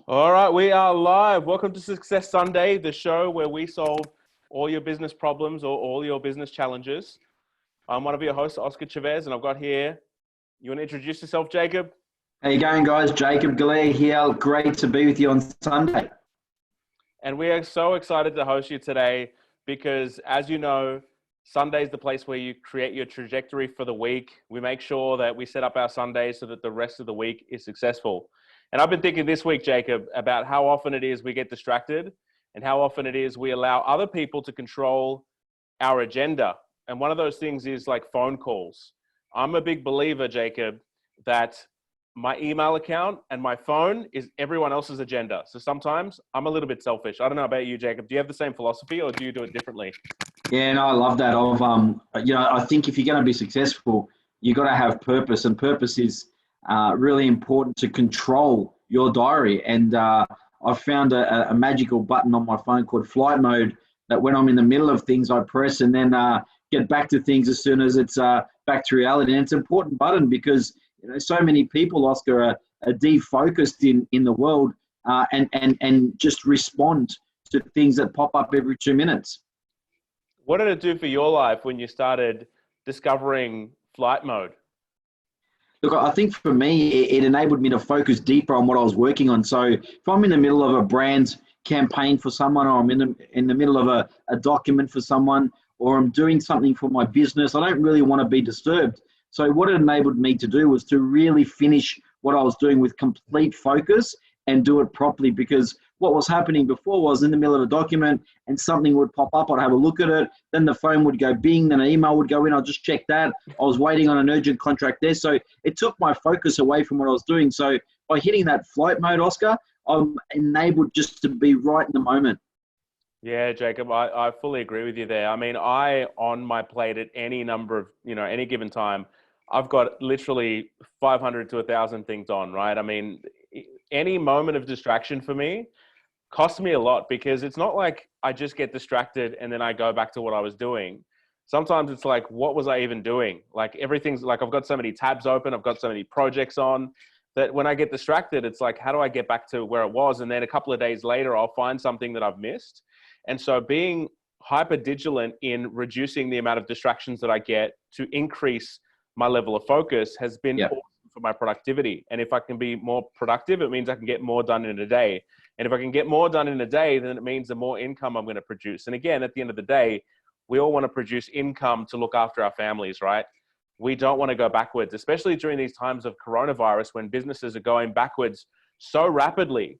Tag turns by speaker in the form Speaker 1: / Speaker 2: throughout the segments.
Speaker 1: All right, we are live. Welcome to Success Sunday, the show where we solve all your business problems or all your business challenges. I'm one of your hosts, Oscar Chavez, and I've got here, you want to introduce yourself, Jacob?
Speaker 2: How you going, guys? Jacob Galea here. Great to be with you on Sunday.
Speaker 1: And we are so excited to host you today because, as you know, Sunday is the place where you create your trajectory for the week. We make sure that we set up our Sundays so that the rest of the week is successful. And I've been thinking this week, Jacob, about how often it is we get distracted and how often it is we allow other people to control our agenda. And one of those things is like phone calls. I'm a big believer, Jacob, that my email account and my phone is everyone else's agenda. So sometimes I'm a little bit selfish. I don't know about you, Jacob. Do you have the same philosophy or do you do it differently?
Speaker 2: Yeah, no, I love that. I think if you're going to be successful, you got to have purpose, and purpose is really important to control your diary. And I've found a magical button on my phone called flight mode that when I'm in the middle of things, I press and then get back to things as soon as it's back to reality. And it's an important button because so many people, Oscar, are defocused in the world and just respond to things that pop up every 2 minutes.
Speaker 1: What did it do for your life when you started discovering flight mode?
Speaker 2: Look, I think for me, it enabled me to focus deeper on what I was working on. So if I'm in the middle of a brand campaign for someone, or I'm in the middle of a document for someone, or I'm doing something for my business, I don't really want to be disturbed. So what it enabled me to do was to really finish what I was doing with complete focus and do it properly, because what was happening before was in the middle of a document and something would pop up, I'd have a look at it, then the phone would go bing, then an email would go in, I'll just check that. I was waiting on an urgent contract there. So it took my focus away from what I was doing. So by hitting that flight mode, Oscar, I'm enabled just to be right in the moment.
Speaker 1: Yeah, Jacob, I fully agree with you there. I mean, on my plate at any number of, any given time, I've got literally 500 to 1,000 things on, right? I mean, any moment of distraction for me costs me a lot because it's not like I just get distracted and then I go back to what I was doing. Sometimes it's like, what was I even doing? Like everything's like, I've got so many tabs open, I've got so many projects on that when I get distracted, it's like, how do I get back to where it was? And then a couple of days later, I'll find something that I've missed. And so being hyper vigilant in reducing the amount of distractions that I get to increase my level of focus has been
Speaker 2: Yeah.
Speaker 1: awesome for my productivity. And if I can be more productive, it means I can get more done in a day. And if I can get more done in a day, then it means the more income I'm going to produce. And again, at the end of the day, we all want to produce income to look after our families, right? We don't want to go backwards, especially during these times of coronavirus when businesses are going backwards so rapidly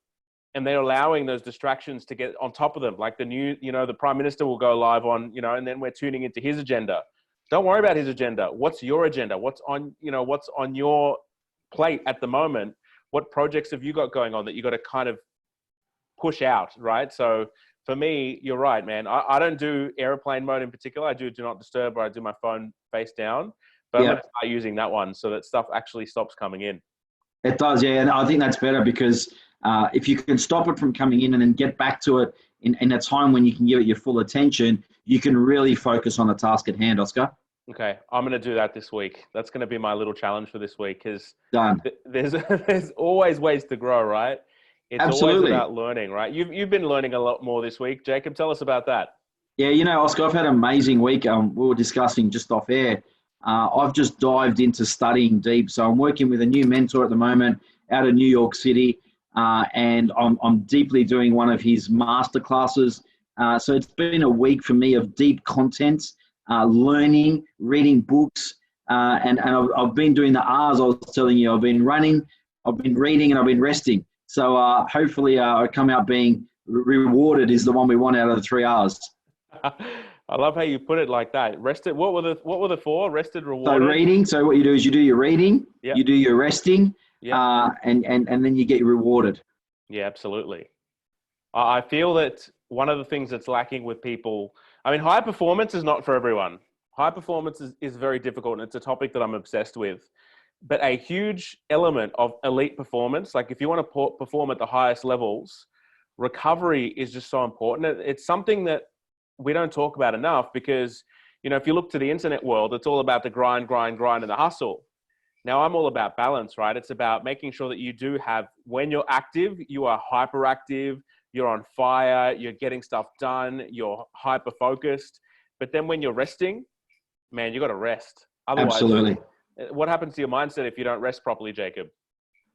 Speaker 1: and they're allowing those distractions to get on top of them. Like the prime minister will go live on, and then we're tuning into his agenda. Don't worry about his agenda. What's your agenda? What's on your plate at the moment? What projects have you got going on that you got to kind of push out, right? So for me, you're right, man. I don't do airplane mode in particular. I do not disturb, or I do my phone face down. But I'm
Speaker 2: Yeah.
Speaker 1: going to start using that one so that stuff actually stops coming in.
Speaker 2: It does, yeah, and I think that's better because if you can stop it from coming in and then get back to it in a time when you can give it your full attention, you can really focus on the task at hand, Oscar.
Speaker 1: Okay, I'm going to do that this week. That's going to be my little challenge for this week because
Speaker 2: Done.
Speaker 1: there's always ways to grow, right? It's always
Speaker 2: Absolutely.
Speaker 1: about learning, right? You've been learning a lot more this week. Jacob, tell us about that.
Speaker 2: Yeah, Oscar, I've had an amazing week. We were discussing just off air. I've just dived into studying deep. So I'm working with a new mentor at the moment out of New York City, and I'm deeply doing one of his master classes. So it's been a week for me of deep content, learning, reading books, and I've been doing the R's I was telling you. I've been running, I've been reading, and I've been resting. So hopefully I come out being rewarded is the one we want out of the 3 R's.
Speaker 1: I love how you put it like that. Rested. What were the four? Rested,
Speaker 2: So
Speaker 1: rewarded.
Speaker 2: reading. So what you do is you do your reading,
Speaker 1: Yeah.
Speaker 2: you do your resting,
Speaker 1: Yeah.
Speaker 2: and then you get rewarded.
Speaker 1: Yeah. Absolutely. I feel that one of the things that's lacking with people. I mean, high performance is not for everyone. High performance is very difficult, and it's a topic that I'm obsessed with. But a huge element of elite performance, like if you want to perform at the highest levels, recovery is just so important. It's something that we don't talk about enough because, if you look to the internet world, it's all about the grind, and the hustle. Now I'm all about balance, right? It's about making sure that you do have, when you're active, you are hyperactive, you're on fire, you're getting stuff done, you're hyper focused. But then when you're resting, man, you got to rest. Otherwise,
Speaker 2: Absolutely.
Speaker 1: what happens to your mindset if you don't rest properly, Jacob?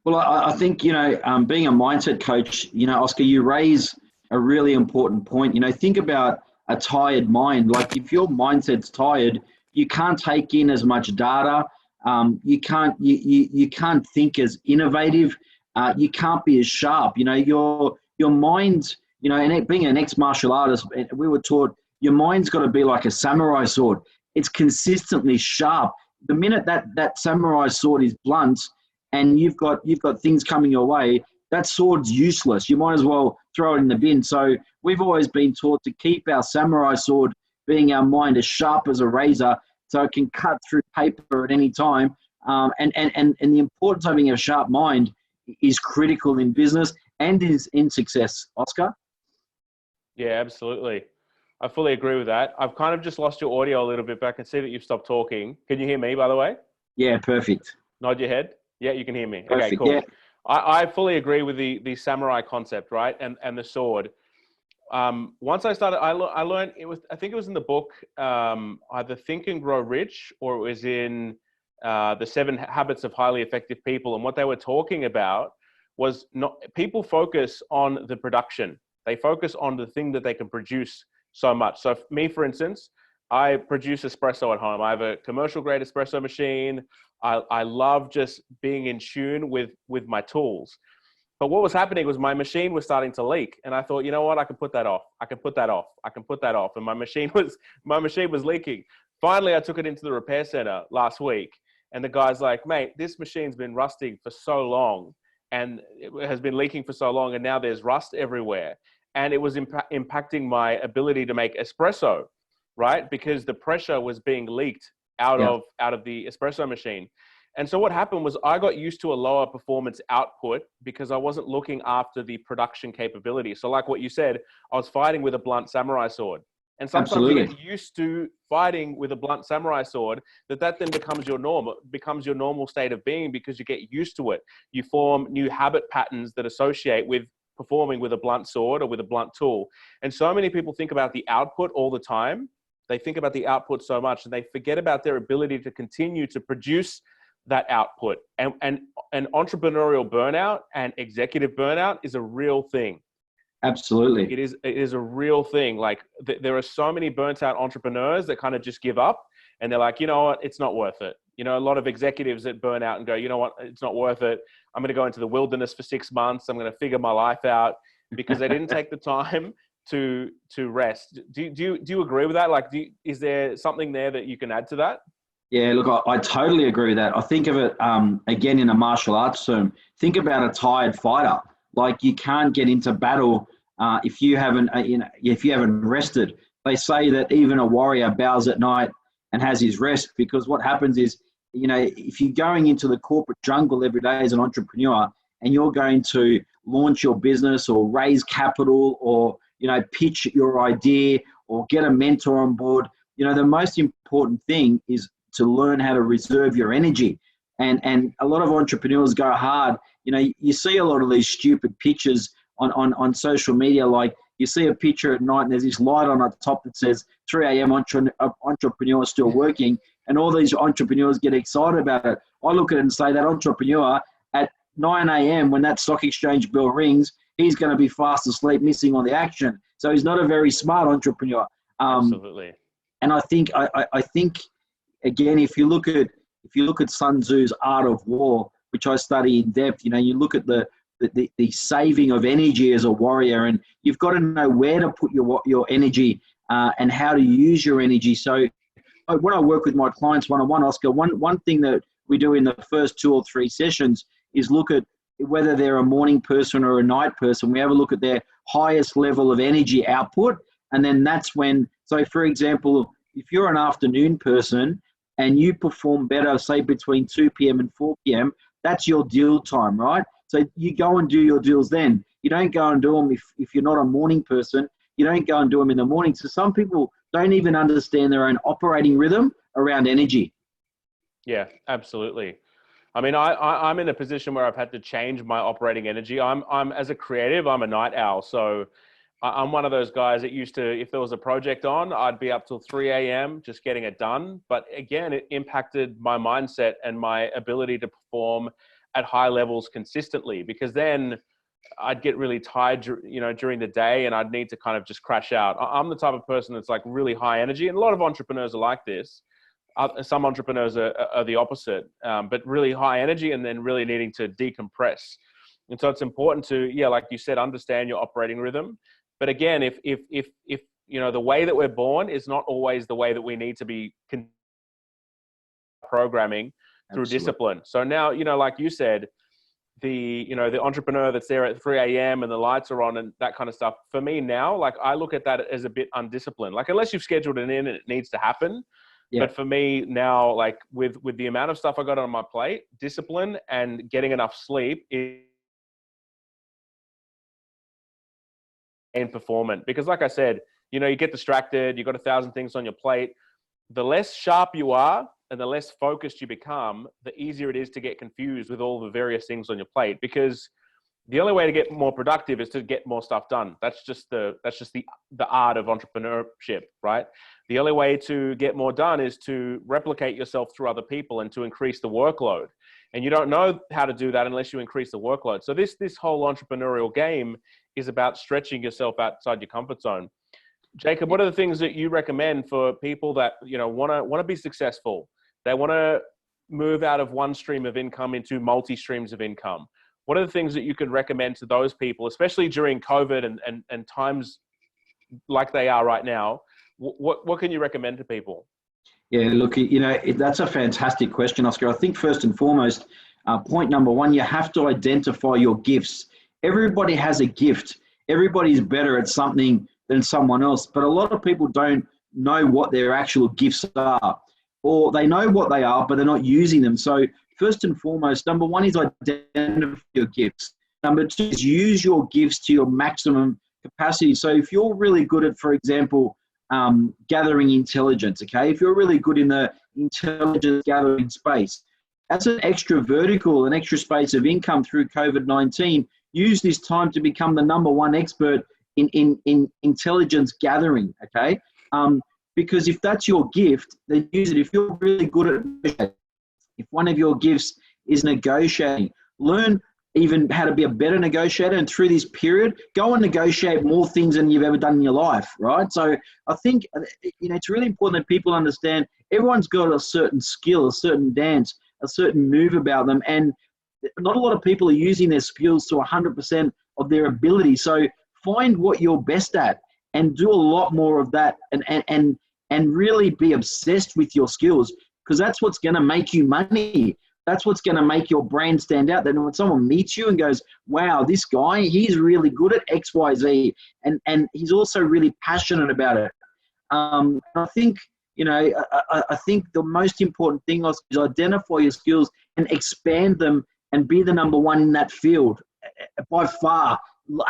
Speaker 2: Well, I think, being a mindset coach, Oscar, you raise a really important point. Think about a tired mind. Like if your mindset's tired, you can't take in as much data. You can't think as innovative. You can't be as sharp. Your mind, and being an ex-martial artist, we were taught your mind's got to be like a samurai sword. It's consistently sharp. The minute that samurai sword is blunt, and you've got things coming your way, that sword's useless. You might as well throw it in the bin. So we've always been taught to keep our samurai sword, being our mind, as sharp as a razor, so it can cut through paper at any time. And the importance of having a sharp mind is critical in business and is in success, Oscar.
Speaker 1: Yeah, absolutely. I fully agree with that. I've kind of just lost your audio a little bit, but I can see that you've stopped talking. Can you hear me, by the way?
Speaker 2: Yeah, perfect.
Speaker 1: Nod your head. Yeah, you can hear me.
Speaker 2: Perfect.
Speaker 1: Okay, cool.
Speaker 2: Yeah.
Speaker 1: I fully agree with the samurai concept, right? And the sword. Once I started, I learned, I think it was in the book, either Think and Grow Rich, or it was in the 7 Habits of Highly Effective People. And what they were talking about was, not people focus on the production. They focus on the thing that they can produce so much. So me, for instance, I produce espresso at home. I have a commercial grade espresso machine. I love just being in tune with my tools. But what was happening was my machine was starting to leak. And I thought, you know what? I can put that off. I can put that off. I can put that off. And my machine was leaking. Finally, I took it into the repair center last week. And the guy's like, mate, this machine's been rusting for so long, and it has been leaking for so long, and now there's rust everywhere. And it was impacting my ability to make espresso, right? Because the pressure was being leaked out of the espresso machine. And so what happened was I got used to a lower performance output because I wasn't looking after the production capability. So like what you said, I was fighting with a blunt samurai sword. And sometimes you get used to fighting with a blunt samurai sword, that then becomes your norm, becomes your normal state of being, because you get used to it. You form new habit patterns that associate with performing with a blunt sword or with a blunt tool. And so many people think about the output all the time. They think about the output so much, and they forget about their ability to continue to produce that output. And entrepreneurial burnout and executive burnout is a real thing.
Speaker 2: Absolutely.
Speaker 1: It is a real thing. Like there are so many burnt out entrepreneurs that kind of just give up, and they're like, you know what, it's not worth it. A lot of executives that burn out and go, you know what, it's not worth it. I'm going to go into the wilderness for 6 months. I'm going to figure my life out, because they didn't take the time to rest. Do you agree with that? Like, is there something there that you can add to that?
Speaker 2: Yeah, look, I totally agree with that. I think of it, again, in a martial arts term. Think about a tired fighter. Like, you can't get into battle if you haven't rested. They say that even a warrior bows at night and has his rest, because what happens is, if you're going into the corporate jungle every day as an entrepreneur, and you're going to launch your business or raise capital or, pitch your idea or get a mentor on board, the most important thing is to learn how to reserve your energy. And a lot of entrepreneurs go hard. You see a lot of these stupid pictures on social media. Like, you see a picture at night and there's this light on the top that says 3 a.m. entrepreneur still working, and all these entrepreneurs get excited about it. I look at it and say, that entrepreneur at 9 a.m. when that stock exchange bell rings, he's going to be fast asleep, missing on the action. So he's not a very smart entrepreneur.
Speaker 1: Absolutely.
Speaker 2: And I think again, if you look at Sun Tzu's Art of War, which I study in depth, you look at the saving of energy as a warrior, and you've got to know where to put your energy and how to use your energy. So when I work with my clients one-on-one, Oscar, one thing that we do in the first 2 or 3 sessions is look at whether they're a morning person or a night person. We have a look at their highest level of energy output, and then that's when, so for example, if you're an afternoon person and you perform better, say between 2 p.m. and 4 p.m., that's your deal time, right? So you go and do your deals then. You don't go and do them if you're not a morning person. You don't go and do them in the morning. So some people don't even understand their own operating rhythm around energy.
Speaker 1: Yeah, absolutely. I mean, I'm in a position where I've had to change my operating energy. I'm as a creative, I'm a night owl. So I'm one of those guys that used to, if there was a project on, I'd be up till 3 a.m. just getting it done. But again, it impacted my mindset and my ability to perform at high levels consistently, because then I'd get really tired, during the day, and I'd need to kind of just crash out. I'm the type of person that's like really high energy, and a lot of entrepreneurs are like this. Some entrepreneurs are the opposite, but really high energy and then really needing to decompress. And so it's important to, like you said, understand your operating rhythm. But again, if the way that we're born is not always the way that we need to be programming through discipline. So now, like you said, the entrepreneur that's there at 3 a.m. and the lights are on and that kind of stuff. For me now, like I look at that as a bit undisciplined. Like unless you've scheduled it in and it needs to happen. Yeah. But for me now, like with the amount of stuff I got on my plate, discipline and getting enough sleep is performant. Because like I said, you get distracted, you've got 1,000 things on your plate. The less sharp you are and the less focused you become, the easier it is to get confused with all the various things on your plate. Because the only way to get more productive is to get more stuff done. That's just the art of entrepreneurship, right? The only way to get more done is to replicate yourself through other people and to increase the workload. And you don't know how to do that unless you increase the workload. So this whole entrepreneurial game is about stretching yourself outside your comfort zone. Jacob, what are the things that you recommend for people that want to be successful? They want to move out of one stream of income into multi streams of income. What are the things that you could recommend to those people, especially during COVID and times like they are right now? What can you recommend to people?
Speaker 2: Yeah, look, that's a fantastic question, Oscar. I think first and foremost, point number one, you have to identify your gifts. Everybody has a gift. Everybody's better at something than someone else, but a lot of people don't know what their actual gifts are, or they know what they are, but they're not using them. So first and foremost, number one is identify your gifts. Number two is use your gifts to your maximum capacity. So if you're really good at, for example, gathering intelligence, okay? If you're really good in the intelligence gathering space, that's an extra vertical, an extra space of income through COVID-19. Use this time to become the number one expert in intelligence gathering, okay? Because if that's your gift, then use it. If you're really good at negotiating, if one of your gifts is negotiating, learn even how to be a better negotiator, and through this period, go and negotiate more things than you've ever done in your life, right? So I think, it's really important that people understand everyone's got a certain skill, a certain dance, a certain move about them, and not a lot of people are using their skills to 100% of their ability. So find what you're best at and do a lot more of that, and really be obsessed with your skills, because that's what's going to make you money. That's what's going to make your brand stand out. Then when someone meets you and goes, wow, this guy, he's really good at X, Y, Z, and he's also really passionate about it. I think, I think the most important thing is identify your skills and expand them and be the number one in that field by far.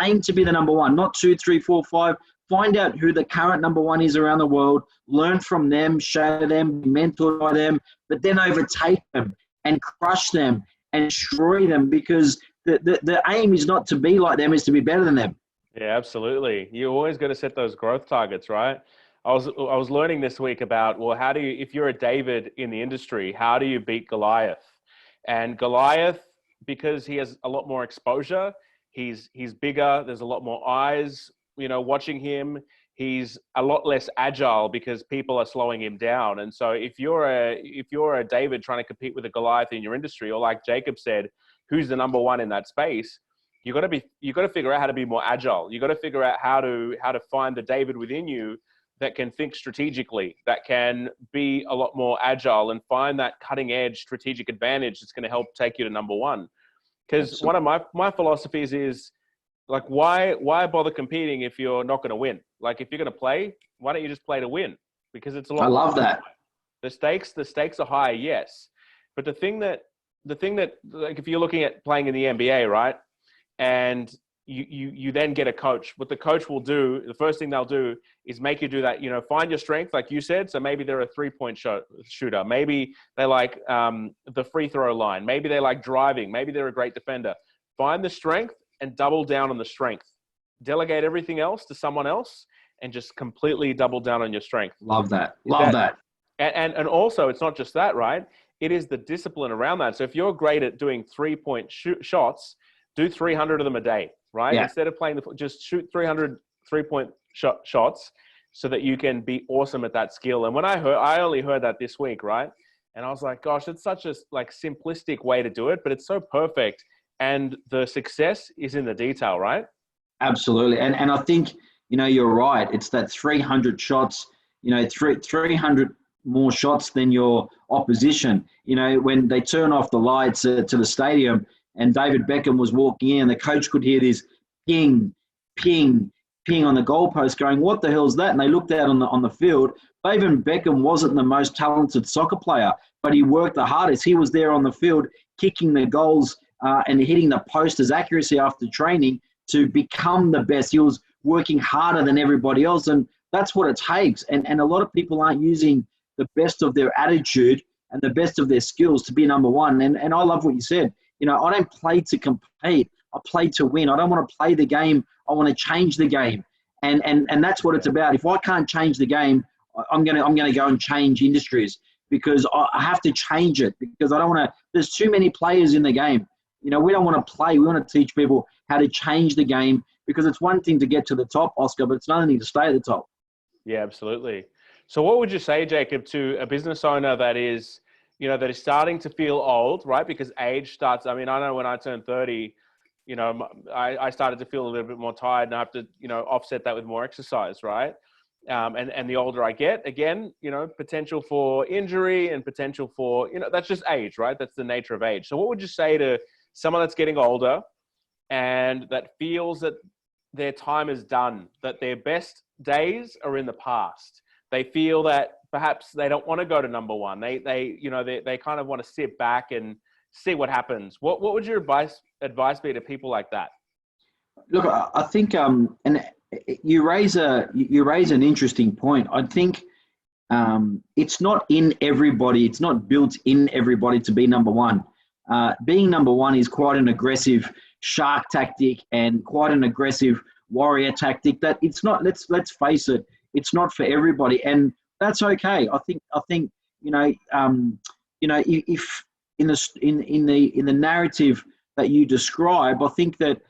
Speaker 2: Aim to be the number one, not 2, 3, 4, 5. Find out who the current number one is around the world, learn from them, show them, be mentored by them, but then overtake them and crush them and destroy them, because the aim is not to be like them, is to be better than them.
Speaker 1: Yeah, absolutely. You always got to set those growth targets, right? I was learning this week about, well, how do you, if you're a David in the industry, how do you beat Goliath? And Goliath, because he has a lot more exposure, he's bigger, there's a lot more eyes, watching him. He's a lot less agile because people are slowing him down. And so if you're a David trying to compete with a Goliath in your industry, or like Jacob said, who's the number one in that space, you got to figure out how to be more agile. You got to figure out how to find the David within you that can think strategically, that can be a lot more agile and find that cutting edge strategic advantage that's going to help take you to number one. Because one of my philosophies is, like, why bother competing if you're not going to win? Like, if you're going to play, why don't you just play to win? Because it's a lot.
Speaker 2: I love that.
Speaker 1: The stakes are high, yes. But the thing that, like, if you're looking at playing in the NBA, right? And, you then get a coach. What the coach will do, the first thing they'll do is make you do that, find your strength, like you said. So maybe they're a 3-point shooter. Maybe they like the free throw line. Maybe they like driving. Maybe they're a great defender. Find the strength and double down on the strength. Delegate everything else to someone else and just completely double down on your strength.
Speaker 2: Love that. Love that.
Speaker 1: And also, it's not just that, right? It is the discipline around that. So if you're great at doing 3-point shots, do 300 of them a day, right?
Speaker 2: Yeah.
Speaker 1: Instead of just shoot 300 3-point shots so that you can be awesome at that skill. And when I only heard that this week, right? And I was like, gosh, it's such a simplistic way to do it, but it's so perfect. And the success is in the detail, right?
Speaker 2: Absolutely. And I think, you're right. It's that 300 shots, 300 more shots than your opposition. When they turn off the lights to the stadium and David Beckham was walking in, the coach could hear this ping, ping, ping on the goalpost going, what the hell's that? And they looked out on the field. David Beckham wasn't the most talented soccer player, but he worked the hardest. He was there on the field kicking the goals and hitting the post as accuracy after training to become the best. He was working harder than everybody else, and that's what it takes. And a lot of people aren't using the best of their attitude and the best of their skills to be number one. And I love what you said. I don't play to compete. I play to win. I don't want to play the game. I want to change the game. And that's what it's about. If I can't change the game, I'm gonna go and change industries because I have to change it because I don't want to. There's too many players in the game. We don't want to play. We want to teach people how to change the game because it's one thing to get to the top, Oscar, but it's another thing to stay at the top.
Speaker 1: Yeah, absolutely. So what would you say, Jacob, to a business owner that is starting to feel old, right? Because age starts. I know when I turned 30, I started to feel a little bit more tired and I have to, offset that with more exercise, right? And the older I get, again, potential for injury and potential for, that's just age, right? That's the nature of age. So what would you say to someone that's getting older and that feels that their time is done, that their best days are in the past? They feel that perhaps they don't want to go to number one. They kind of want to sit back and see what happens. What would your advice be to people like that?
Speaker 2: Look, I think, and you raise an interesting point. I think it's not in everybody. It's not built in everybody to be number one. Being number one is quite an aggressive shark tactic and quite an aggressive warrior tactic. That it's not. Let's face it. It's not for everybody, and that's okay. I think if in the narrative that you describe, I think that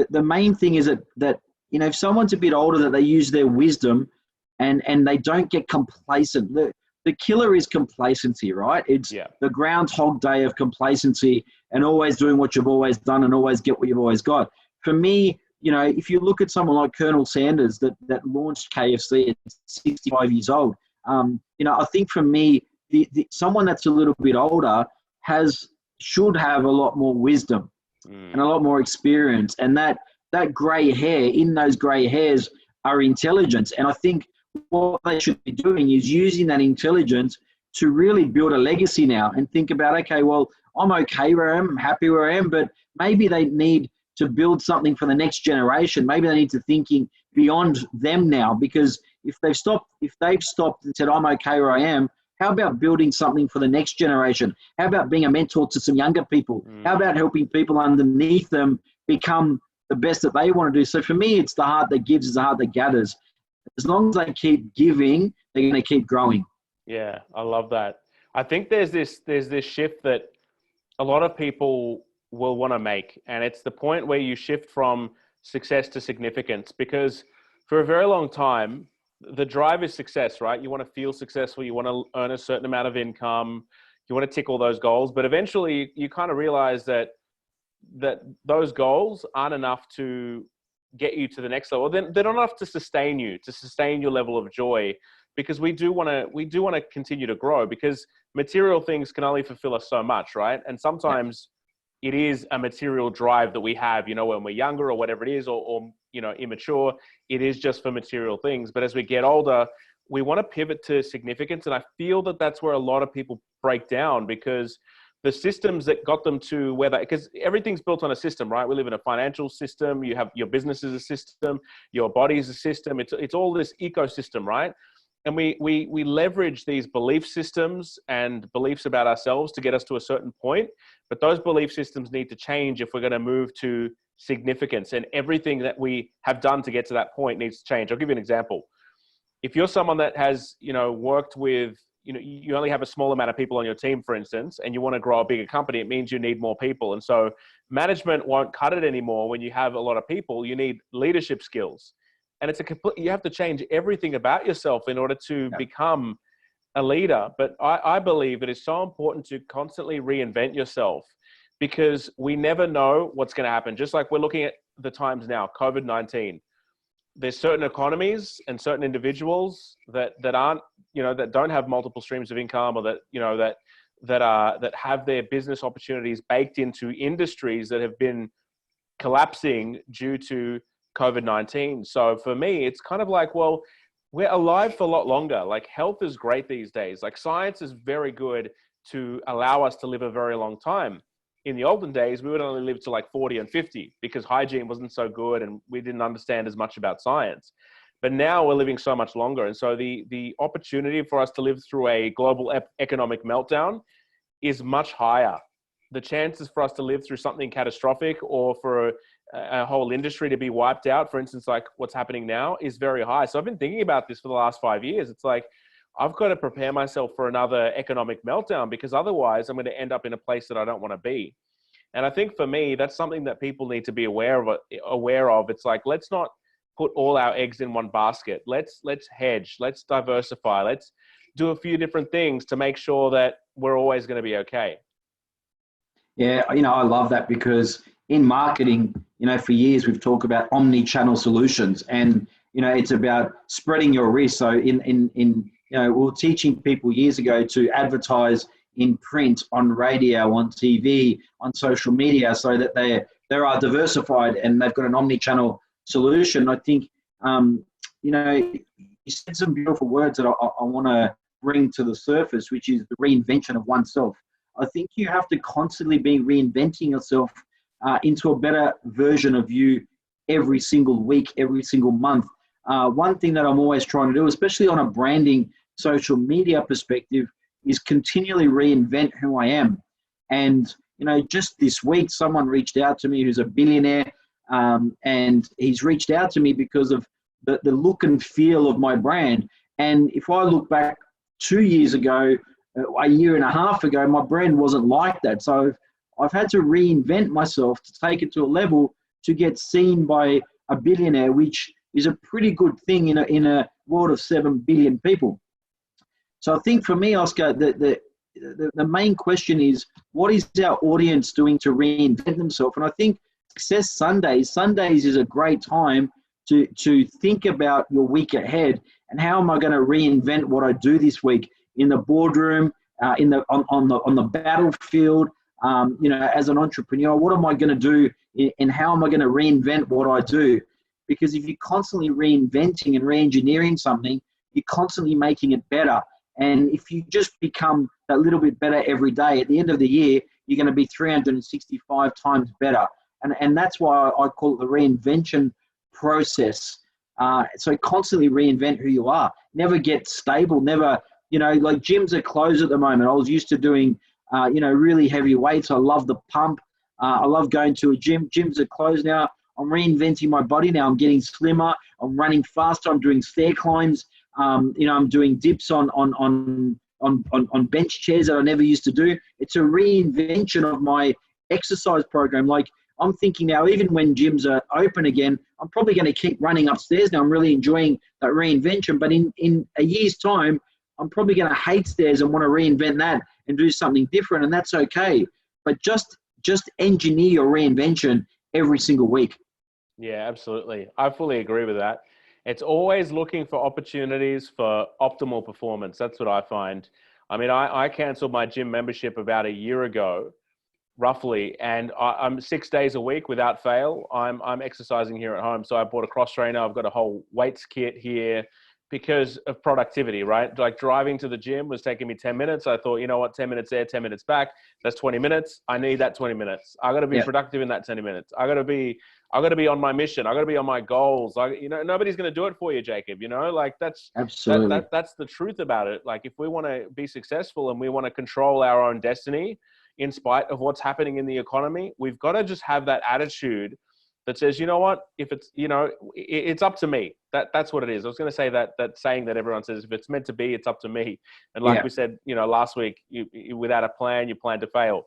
Speaker 2: the main thing is that if someone's a bit older, that they use their wisdom and they don't get complacent. The killer is complacency, right? It's the Groundhog Day of complacency and always doing what you've always done and always get what you've always got. For me, if you look at someone like Colonel Sanders that launched KFC at 65 years old, I think for me, someone that's a little bit older should have a lot more wisdom and a lot more experience. And that grey hair, in those grey hairs are intelligence. And I think what they should be doing is using that intelligence to really build a legacy now and think about, okay, well, I'm okay where I am, I'm happy where I am, but maybe they need to build something for the next generation. Maybe they need to thinking beyond them now, because if they've stopped and said, I'm okay where I am, how about building something for the next generation? How about being a mentor to some younger people? How about helping people underneath them become the best that they want to do? So for me, it's the heart that gives is the heart that gathers. As long as they keep giving, they're going to keep growing.
Speaker 1: Yeah, I love that. I think there's this shift that a lot of people will want to make, and it's the point where you shift from success to significance, because for a very long time, the drive is success, right? You want to feel successful. You want to earn a certain amount of income. You want to tick all those goals, but eventually you kind of realize that those goals aren't enough to get you to the next level. They're not enough to sustain your level of joy, because we do want to continue to grow, because material things can only fulfill us so much, right? And sometimes it is a material drive that we have, when we're younger or whatever it is, or immature, it is just for material things. But as we get older, we want to pivot to significance. And I feel that that's where a lot of people break down, because the systems that got them to where they, because everything's built on a system, right? We live in a financial system. You have your business is a system, your body is a system. It's all this ecosystem, right? And we leverage these belief systems and beliefs about ourselves to get us to a certain point. But those belief systems need to change if we're going to move to significance. And everything that we have done to get to that point needs to change. I'll give you an example. If you're someone that has, worked with, you only have a small amount of people on your team, for instance, and you want to grow a bigger company, it means you need more people. And so management won't cut it anymore. When you have a lot of people, you need leadership skills. And you have to change everything about yourself in order to become a leader. But I believe it is so important to constantly reinvent yourself, because we never know what's going to happen. Just like we're looking at the times now, COVID-19, there's certain economies and certain individuals that aren't, that don't have multiple streams of income, or that have their business opportunities baked into industries that have been collapsing due to COVID-19. So for me, it's kind of like, well, we're alive for a lot longer. Like, health is great these days. Like, science is very good to allow us to live a very long time. In the olden days, we would only live to like 40 and 50 because hygiene wasn't so good and we didn't understand as much about science. But now we're living so much longer. And so the opportunity for us to live through a global economic meltdown is much higher. The chances for us to live through something catastrophic, or for a whole industry to be wiped out, for instance, like what's happening now, is very high. So I've been thinking about this for the last 5 years. It's like, I've got to prepare myself for another economic meltdown, because otherwise I'm going to end up in a place that I don't want to be. And I think for me, that's something that people need to be aware of. It's like, let's not put all our eggs in one basket. Let's hedge, let's diversify, let's do a few different things to make sure that we're always going to be okay.
Speaker 2: Yeah, I love that, because in marketing, for years we've talked about omni-channel solutions, and it's about spreading your risk. So we were teaching people years ago to advertise in print, on radio, on TV, on social media, so that they are diversified and they've got an omni-channel solution. I think you said some beautiful words that I want to bring to the surface, which is the reinvention of oneself. I think you have to constantly be reinventing yourself into a better version of you every single week, every single month. One thing that I'm always trying to do, especially on a branding social media perspective, is continually reinvent who I am. And, just this week, someone reached out to me who's a billionaire, and he's reached out to me because of the look and feel of my brand. And if I look back 2 years ago, a year and a half ago, my brand wasn't like that. So I've had to reinvent myself to take it to a level to get seen by a billionaire, which is a pretty good thing in a world of 7 billion people. So I think for me, Oscar, the main question is, what is our audience doing to reinvent themselves? And I think Success Sundays is a great time to think about your week ahead, and how am I going to reinvent what I do this week in the boardroom, on the battlefield, as an entrepreneur. What am I going to do, and how am I going to reinvent what I do? Because if you're constantly reinventing and re-engineering something, you're constantly making it better. And if you just become a little bit better every day, at the end of the year, you're going to be 365 times better. And that's why I call it the reinvention process. So constantly reinvent who you are. Never get stable. Never, like gyms are closed at the moment. I was used to doing, really heavy weights. I love the pump. I love going to a gym. Gyms are closed now. I'm reinventing my body now. I'm getting slimmer. I'm running faster. I'm doing stair climbs. I'm doing dips on bench chairs that I never used to do. It's a reinvention of my exercise program. Like, I'm thinking now, even when gyms are open again, I'm probably going to keep running upstairs now. I'm really enjoying that reinvention. But in a year's time, I'm probably going to hate stairs and want to reinvent that and do something different. And that's okay. But just engineer your reinvention every single week.
Speaker 1: Yeah, absolutely. I fully agree with that. It's always looking for opportunities for optimal performance. That's what I find. I mean, I canceled my gym membership about a year ago, roughly, and I'm 6 days a week without fail. I'm exercising here at home. So I bought a cross trainer. I've got a whole weights kit here because of productivity, right? Like driving to the gym was taking me 10 minutes. I thought, you know what, 10 minutes there, 10 minutes back. That's 20 minutes. I need that 20 minutes. I got to be productive in that 20 minutes. I got to be on my mission. I got to be on my goals. Nobody's going to do it for you, Jacob. Like that's
Speaker 2: Absolutely.
Speaker 1: that's the truth about it. Like if we want to be successful and we want to control our own destiny in spite of what's happening in the economy, we've got to just have that attitude that says, you know what, if it's, it's up to me. That's what it is. I was going to say that saying that everyone says, if it's meant to be, it's up to me. And like we said, last week, you without a plan, you plan to fail.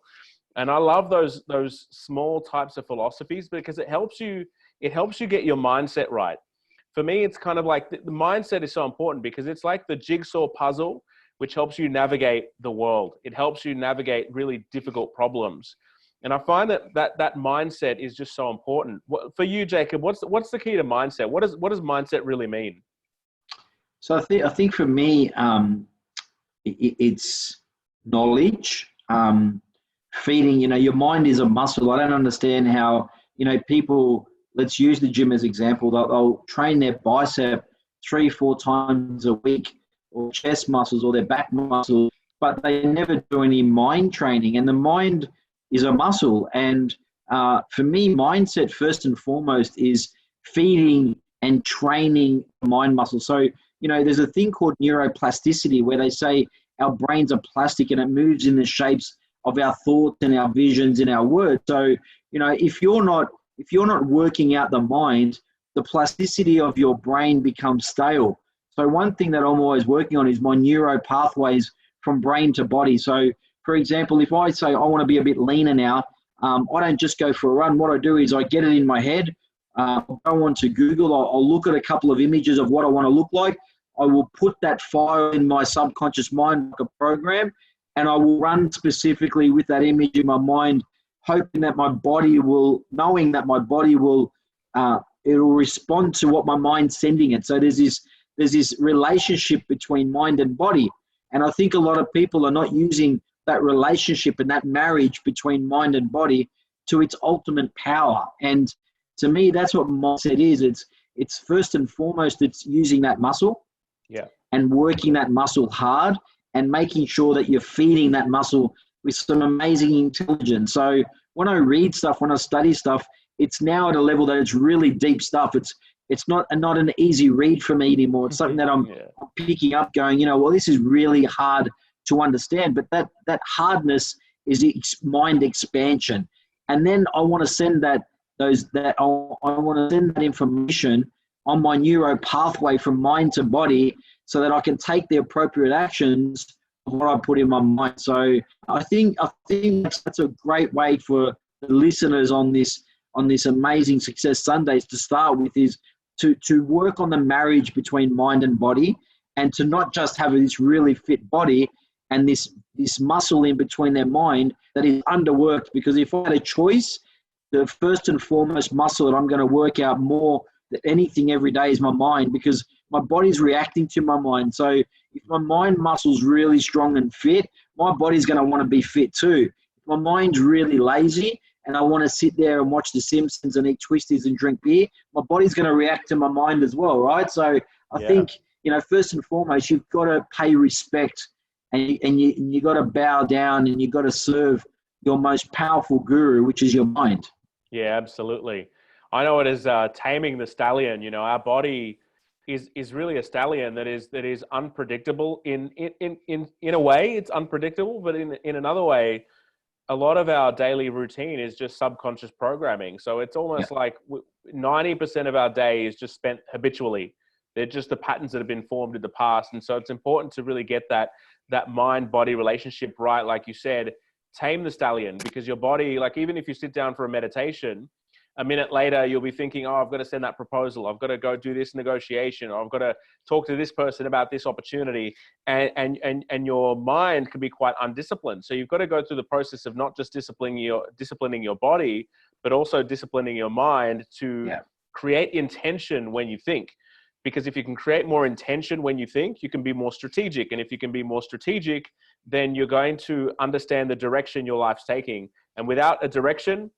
Speaker 1: And I love those small types of philosophies because it helps you get your mindset right. For me, it's kind of like the mindset is so important because it's like the jigsaw puzzle, which helps you navigate the world. It helps you navigate really difficult problems. And I find that mindset is just so important. For you, Jacob, what's the key to mindset? What does mindset really mean?
Speaker 2: So I think for me, it's knowledge. Feeding, your mind is a muscle. I don't understand how, people, let's use the gym as example. They'll train their bicep 3-4 times a week, or chest muscles, or their back muscles, but they never do any mind training. And the mind is a muscle. And for me, mindset first and foremost is feeding and training the mind muscle. So, there's a thing called neuroplasticity where they say our brains are plastic and it moves in the shapes of our thoughts and our visions and our words. So, if you're not working out the mind, the plasticity of your brain becomes stale. So one thing that I'm always working on is my neuro pathways from brain to body. So, for example, if I say I want to be a bit leaner now, I don't just go for a run. What I do is I get it in my head. I'll go on to Google. I'll look at a couple of images of what I want to look like. I will put that file in my subconscious mind like a program, and I will run specifically with that image in my mind, hoping that my body will, knowing that my body will, it will respond to what my mind's sending it. So there's this relationship between mind and body. And I think a lot of people are not using that relationship and that marriage between mind and body to its ultimate power. And to me, that's what mindset is. It's first and foremost, it's using that muscle and working that muscle hard and making sure that you're feeding that muscle with some amazing intelligence. So when I read stuff, when I study stuff, it's now at a level that it's really deep stuff. It's not an easy read for me anymore. It's something that I'm picking up going, well, this is really hard to understand, but that hardness is mind expansion. And then I want to send that information on my neuro pathway from mind to body so that I can take the appropriate actions of what I put in my mind. So I think that's a great way for the listeners on this amazing Success Sundays to start with, is to work on the marriage between mind and body, and to not just have this really fit body and this muscle in between their mind that is underworked. Because if I had a choice, the first and foremost muscle that I'm going to work out more than anything every day is my mind, because my body's reacting to my mind. So if my mind muscle's really strong and fit, my body's going to want to be fit too. If my mind's really lazy and I want to sit there and watch The Simpsons and eat Twisties and drink beer, my body's going to react to my mind as well, right? So I think, first and foremost, you've got to pay respect, and you got to bow down, and you got to serve your most powerful guru, which is your mind.
Speaker 1: Yeah, absolutely. I know it is taming the stallion. Our body is really a stallion that is unpredictable. In a way, it's unpredictable, but in another way, a lot of our daily routine is just subconscious programming. So it's almost like 90% of our day is just spent habitually. They're just the patterns that have been formed in the past. And so it's important to really get that mind-body relationship right. Like you said, tame the stallion, because your body, like even if you sit down for a meditation, a minute later, you'll be thinking, oh, I've got to send that proposal. I've got to go do this negotiation. Or I've got to talk to this person about this opportunity. And your mind can be quite undisciplined. So you've got to go through the process of not just disciplining your body, but also disciplining your mind to create intention when you think. Because if you can create more intention when you think, you can be more strategic. And if you can be more strategic, then you're going to understand the direction your life's taking. And without a direction,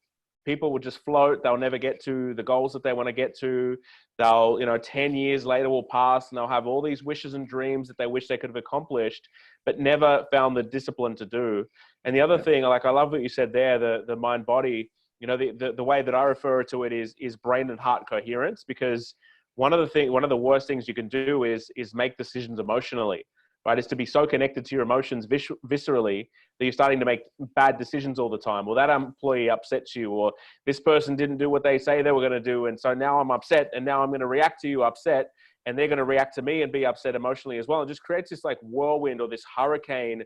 Speaker 1: people will just float. They'll never get to the goals that they want to get to. They'll, 10 years later will pass and they'll have all these wishes and dreams that they wish they could have accomplished, but never found the discipline to do. And the other thing, like, I love what you said there, the mind body, the way that I refer to it is brain and heart coherence, because one of the worst things you can do is make decisions emotionally. Right, is to be so connected to your emotions viscerally that you're starting to make bad decisions all the time. Well, that employee upsets you, or this person didn't do what they say they were going to do, and so now I'm upset, and now I'm going to react to you upset, and they're going to react to me and be upset emotionally as well. It just creates this like whirlwind or this hurricane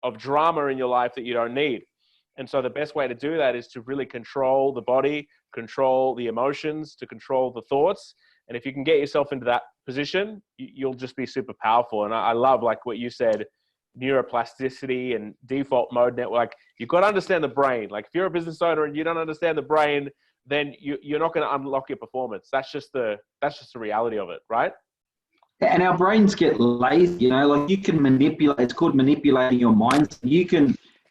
Speaker 1: of drama in your life that you don't need. And so the best way to do that is to really control the body, control the emotions, to control the thoughts. And if you can get yourself into that position, you'll just be super powerful. And I love, like what you said, neuroplasticity and default mode network. Like, you've got to understand the brain. Like, if you're a business owner and you don't understand the brain, then you're not going to unlock your performance. That's just the reality of it, right?
Speaker 2: And our brains get lazy, like you can manipulate. It's called manipulating your mindset.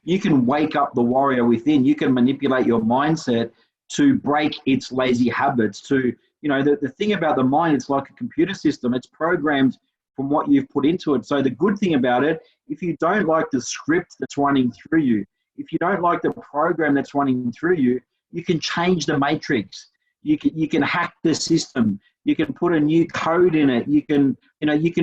Speaker 2: You can wake up the warrior within. You can manipulate your mindset to break its lazy habits, to the thing about the mind, it's like a computer system. It's programmed from what you've put into it. So the good thing about it, if you don't like the script that's running through you, if you don't like the program that's running through you, you can change the matrix. You can hack the system. You can put a new code in it. You can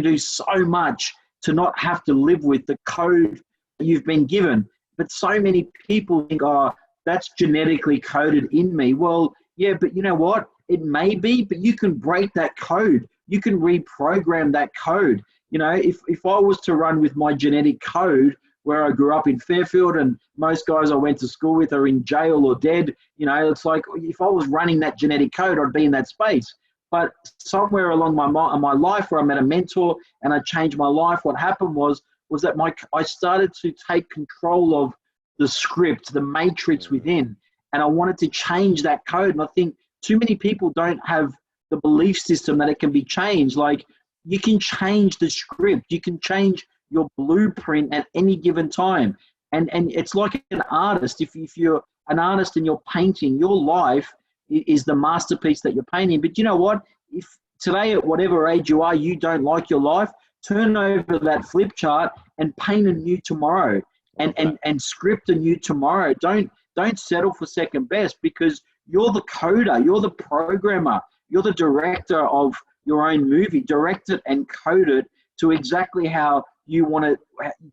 Speaker 2: do so much to not have to live with the code that you've been given. But so many people think, oh, that's genetically coded in me. Well, yeah, but you know what? It may be, but you can break that code. You can reprogram that code. If I was to run with my genetic code where I grew up in Fairfield and most guys I went to school with are in jail or dead, it's like if I was running that genetic code, I'd be in that space. But somewhere along my life where I met a mentor and I changed my life, what happened was that I started to take control of the script, the matrix within, and I wanted to change that code. And I think too many people don't have the belief system that it can be changed. Like, you can change the script. You can change your blueprint at any given time. And it's like an artist. If you're an artist and you're painting, your life is the masterpiece that you're painting. But you know what? If today, at whatever age you are, you don't like your life, turn over that flip chart and paint a new tomorrow and script a new tomorrow. Don't settle for second best, because you're the coder, you're the programmer, you're the director of your own movie. Direct it and code it to exactly how you want it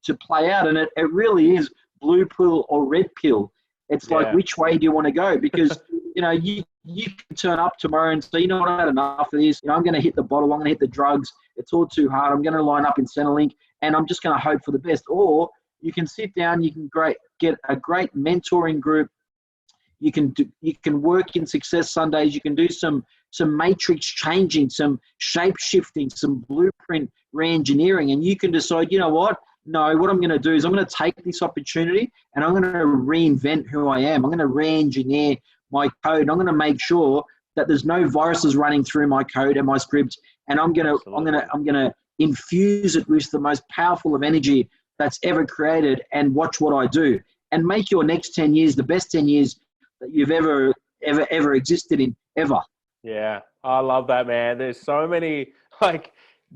Speaker 2: to play out. And it really is blue pill or red pill. It's like, which way do you want to go? Because, you can turn up tomorrow and say, I've had enough of this. I'm going to hit the bottle. I'm going to hit the drugs. It's all too hard. I'm going to line up in Centrelink and I'm just going to hope for the best. Or you can sit down, you can get a great mentoring group. You can work in Success Sundays. You can do some matrix changing, some shape shifting, some blueprint re-engineering, and you can decide, what I'm going to do is I'm going to take this opportunity and I'm going to reinvent who I am. I'm going to re-engineer my code. I'm going to make sure that there's no viruses running through my code and my script, and I'm going to infuse it with the most powerful of energy that's ever created, and watch what I do, and make your next 10 years the best 10 years that you've ever existed in, ever.
Speaker 1: Yeah, I love that, man. There's so many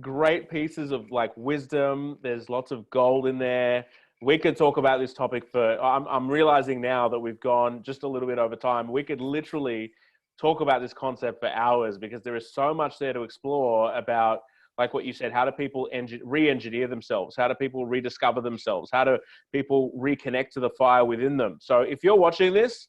Speaker 1: great pieces of wisdom. There's lots of gold in there. We could talk about this topic I'm realizing now that we've gone just a little bit over time. We could literally talk about this concept for hours, because there is so much there to explore about, like what you said, how do people re-engineer themselves? How do people rediscover themselves? How do people reconnect to the fire within them? So if you're watching this,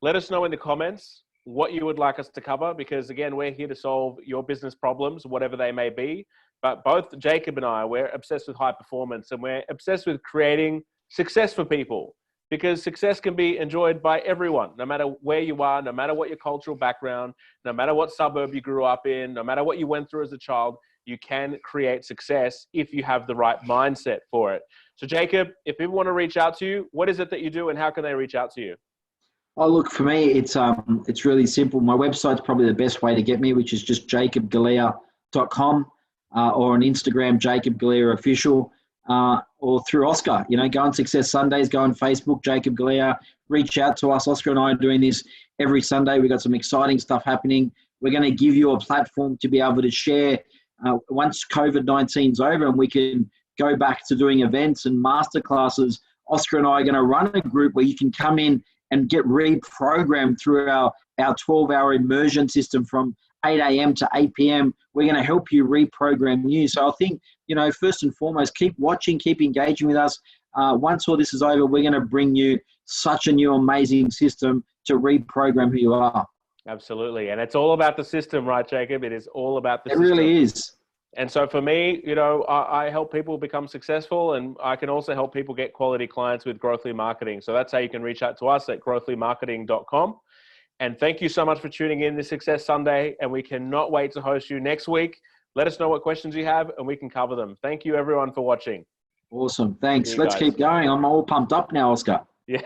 Speaker 1: let us know in the comments what you would like us to cover, because again, we're here to solve your business problems, whatever they may be. But both Jacob and I, we're obsessed with high performance, and we're obsessed with creating success for people, because success can be enjoyed by everyone, no matter where you are, no matter what your cultural background, no matter what suburb you grew up in, no matter what you went through as a child. You can create success if you have the right mindset for it. So Jacob, if people want to reach out to you, what is it that you do and how can they reach out to you?
Speaker 2: Oh, look, for me, it's really simple. My website's probably the best way to get me, which is just jacobgalea.com, or on Instagram, Jacob Galea Official, or through Oscar. Go on Success Sundays, go on Facebook, Jacob Galea, reach out to us. Oscar and I are doing this every Sunday. We've got some exciting stuff happening. We're going to give you a platform to be able to share once COVID-19's over and we can go back to doing events and masterclasses. Oscar and I are going to run a group where you can come in and get reprogrammed through our 12-hour immersion system from 8 a.m. to 8 p.m. We're going to help you reprogram you. So I think, first and foremost, keep watching, keep engaging with us. Once all this is over, we're going to bring you such a new amazing system to reprogram who you are.
Speaker 1: Absolutely. And it's all about the system, right, Jacob? It is all about the system.
Speaker 2: It really is.
Speaker 1: And so for me, I help people become successful, and I can also help people get quality clients with Growthly Marketing. So that's how you can reach out to us at growthlymarketing.com. And thank you so much for tuning in this Success Sunday. And we cannot wait to host you next week. Let us know what questions you have and we can cover them. Thank you everyone for watching.
Speaker 2: Awesome. Thanks. Let's keep going. I'm all pumped up now, Oscar.
Speaker 1: Yeah.